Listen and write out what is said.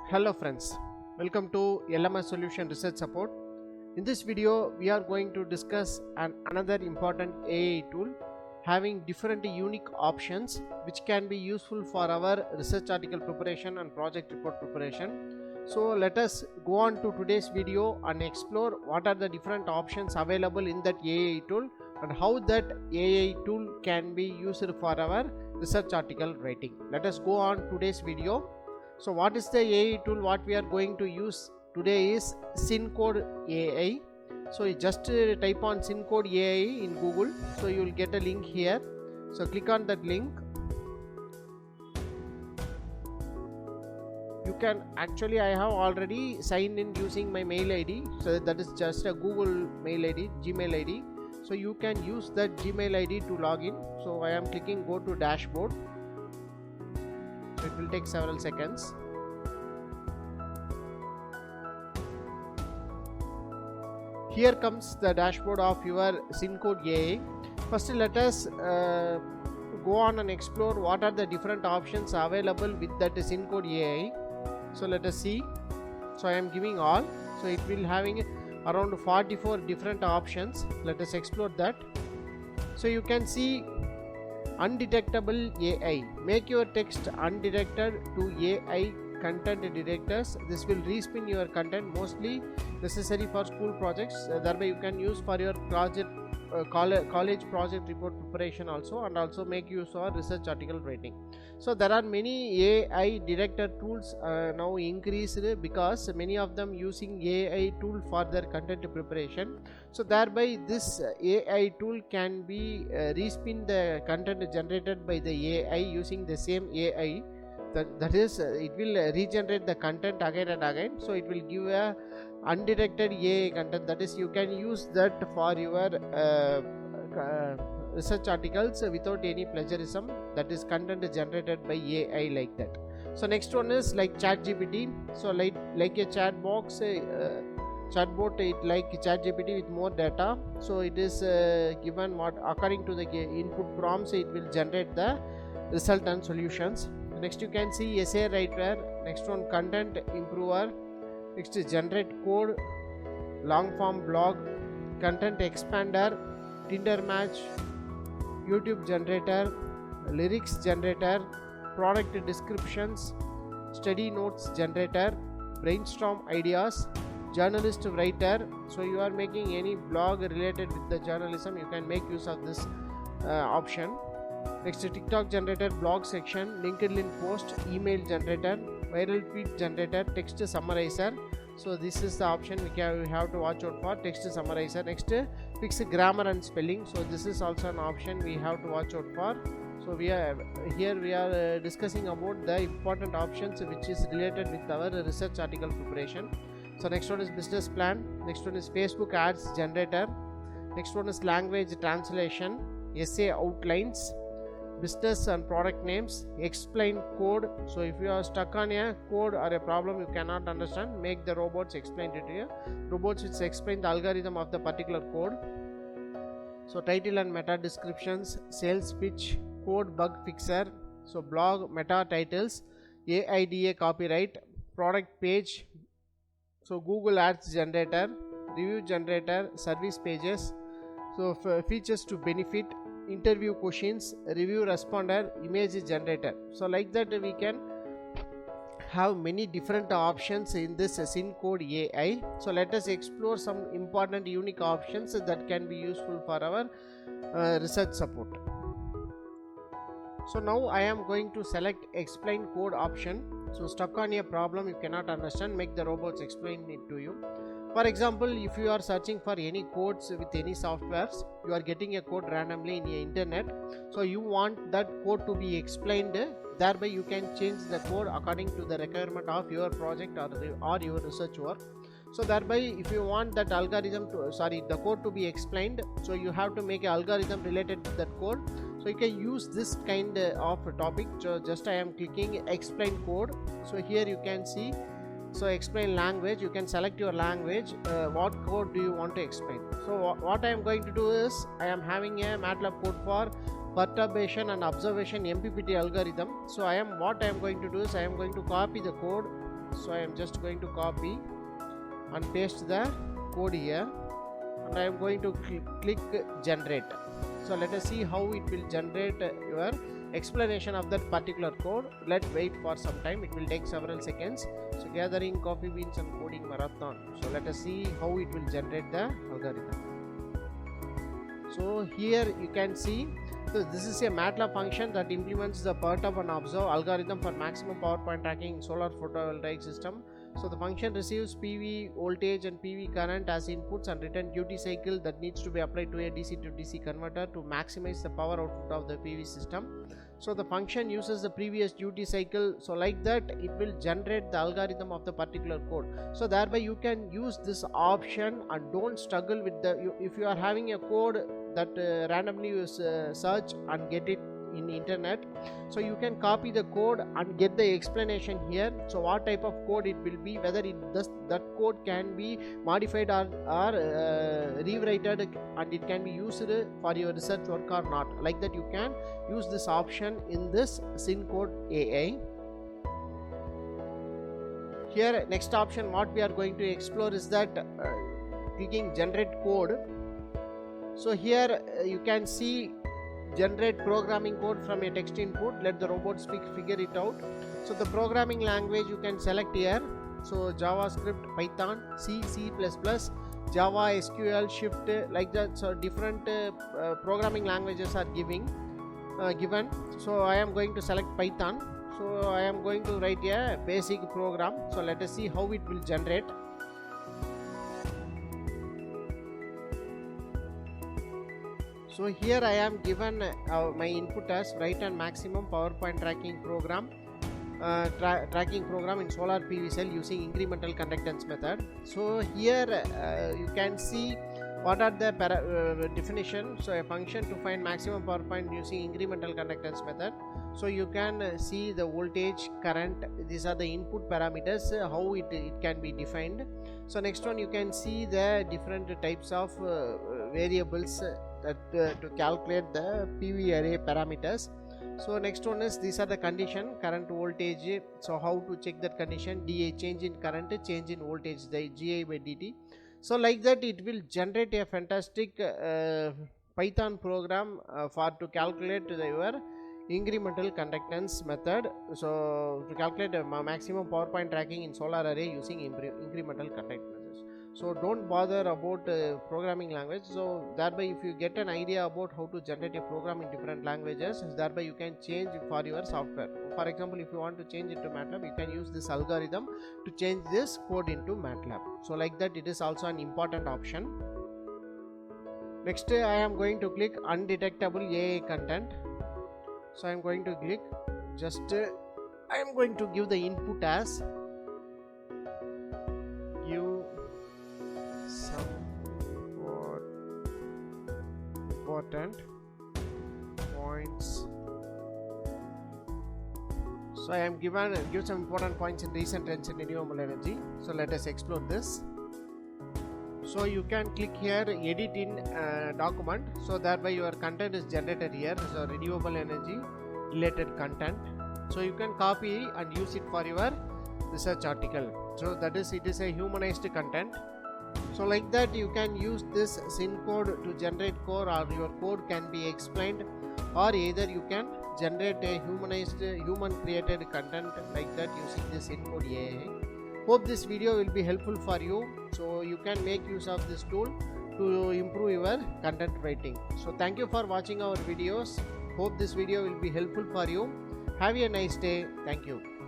Hello friends, welcome to LMS Solution Research Support. In this video we are going to discuss another important AI tool having different unique options which can be useful for our research article preparation and project report preparation. So let us go on to today's video and explore what are the different options available in that AI tool and how that AI tool can be used for our research article writing. Let us go on today's video. So what is the AI tool what we are going to use today is SinCode AI. So you just type on SinCode AI in Google, so you will get a link here. So click on that link. You can actually, I have already signed in using my mail ID, so that is just a Google mail ID, Gmail ID. So you can use that Gmail ID to log in. So I am clicking go to dashboard. So it will take several seconds. Here comes the dashboard of your SinCode AI. First let us go on and explore what are the different options available with that SinCode AI. So let us see. So I am giving all. So it will having around 44 different options. Let us explore that. So you can see undetectable AI. Make your text undetected to AI content detectors. This will respin your content, mostly necessary for school projects. Thereby you can use for your project college project report preparation also, and also make use of research article writing. So there are many AI detector tools now increased because many of them using AI tool for their content preparation. So thereby this AI tool can be respin the content generated by the AI using the same AI. That is, it will regenerate the content again and again. So it will give a undetected AI content. That is, you can use that for your research articles without any plagiarism. That is content generated by AI like that. So next one is like ChatGPT. So like a chat box, chatbot, it like ChatGPT with more data. So it is given what according to the input prompts, it will generate the result and solutions. Next you can see essay writer. Next one content improver. Next is generate code, long form blog, content expander, Tinder match, YouTube generator, lyrics generator, product descriptions, study notes generator, brainstorm ideas, journalist writer. So you are making any blog related with the journalism, you can make use of this option. Next TikTok generator, blog section, LinkedIn post, email generator, viral tweet generator, text summarizer. So this is the option we have to watch out for, text summarizer. Next fix grammar and spelling. So this is also an option we have to watch out for. So we are discussing about the important options which is related with our research article preparation. So next one is business plan. Next one is Facebook ads generator. Next one is language translation, essay outlines, business and product names, explain code. So if you are stuck on a code or a problem you cannot understand, make the robots explain it to you. Robots which explain the algorithm of the particular code. So title and meta descriptions, sales pitch, code bug fixer. So blog meta titles, AIDA copyright, product page. So Google ads generator, review generator, service pages. So features to benefit, interview questions, review responder, image generator. So like that we can have many different options in this SinCode AI. So let us explore some important unique options that can be useful for our research support. So now I am going to select explain code option. So stuck on a problem you cannot understand, make the robots explain it to you. For example, if you are searching for any codes with any softwares, you are getting a code randomly in the internet. So you want that code to be explained, thereby you can change the code according to the requirement of your project or your research work. So thereby if you want that algorithm to the code to be explained, so you have to make an algorithm related to that code. So you can use this kind of topic. So just I am clicking explain code. So here you can see, so explain language, you can select your language, what code do you want to explain. So what I am going to do is I am having a MATLAB code for perturbation and observation MPPT algorithm. So what I am going to do is I am going to copy the code. So I am just going to copy and paste the code here, and I am going to click generate. So let us see how it will generate your explanation of that particular code. Let's wait for some time, it will take several seconds. So gathering coffee beans and coding marathon. So let us see how it will generate the algorithm. So here you can see, so this is a MATLAB function that implements the perturb and observe algorithm for maximum power point tracking in solar photovoltaic system. So the function receives PV voltage and PV current as inputs and return duty cycle that needs to be applied to a DC to DC converter to maximize the power output of the PV system. So the function uses the previous duty cycle, so like that it will generate the algorithm of the particular code. So thereby you can use this option and don't struggle with if you are having a code that randomly you search and get it in internet, so you can copy the code and get the explanation here. So what type of code it will be, whether that code can be modified or rewritten, and it can be used for your research work or not. Like that you can use this option in this SinCode AI. Here next option what we are going to explore is that clicking generate code. So here you can see generate programming code from a text input, let the robot figure it out. So the programming language you can select here, so JavaScript, Python, C, C++, Java, SQL, Shift, like that. So different programming languages are given. So I am going to select Python. So I am going to write a basic program. So let us see how it will generate. So here I am given my input as write and maximum power point tracking program, tracking program in solar PV cell using incremental conductance method. So here you can see what are the definition. So a function to find maximum power point using incremental conductance method. So you can see the voltage, current, these are the input parameters, how it can be defined. So next one you can see the different types of variables to calculate the PV array parameters. So next one is, these are the condition, current, voltage. So how to check that condition, DA, change in current, change in voltage, the GI by dt. So like that it will generate a fantastic Python program for to calculate your incremental conductance method. So to calculate maximum power point tracking in solar array using incremental conductance. So don't bother about programming language. So thereby if you get an idea about how to generate a program in different languages, thereby you can change for your software. For example, if you want to change it to MATLAB, you can use this algorithm to change this code into MATLAB. So like that it is also an important option. Next I am going to click undetectable AI content. So I am going to click, just I am going to give the input as give some important points. So I am give some important points in recent trends in renewable energy. So let us explore this. So you can click here edit in document, so thereby your content is generated here. So renewable energy related content, so you can copy and use it for your research article. So that is, it is a humanized content. So like that you can use this SinCode to generate code, or your code can be explained, or either you can generate a humanized human created content like that using this SinCode AI. Hope this video will be helpful for you, so you can make use of this tool to improve your content writing. So thank you for watching our videos. Hope this video will be helpful for you. Have a nice day. Thank you.